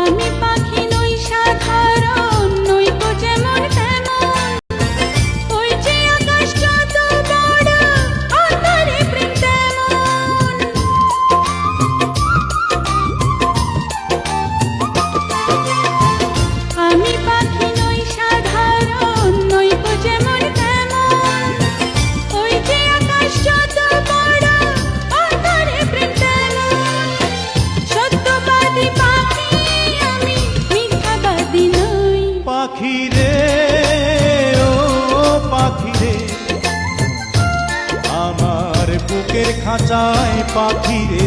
আমি পাখি নই সাধারণ, নই তো যেমন তেমন, ওই যে আকাশ যত বড় অন্তরে প্রেম তেমন। আমি পাখি নই সাধারণ, নই তো যেমন তেমন, ওই যে আকাশ যত বড় অন্তরে প্রেম তেমন। সত্যবাদী পাখি আমি, মিথ্যাবাদী নই। পাখি রে ও পাখি রে, আমার বুকের খাঁচায় পাখি রে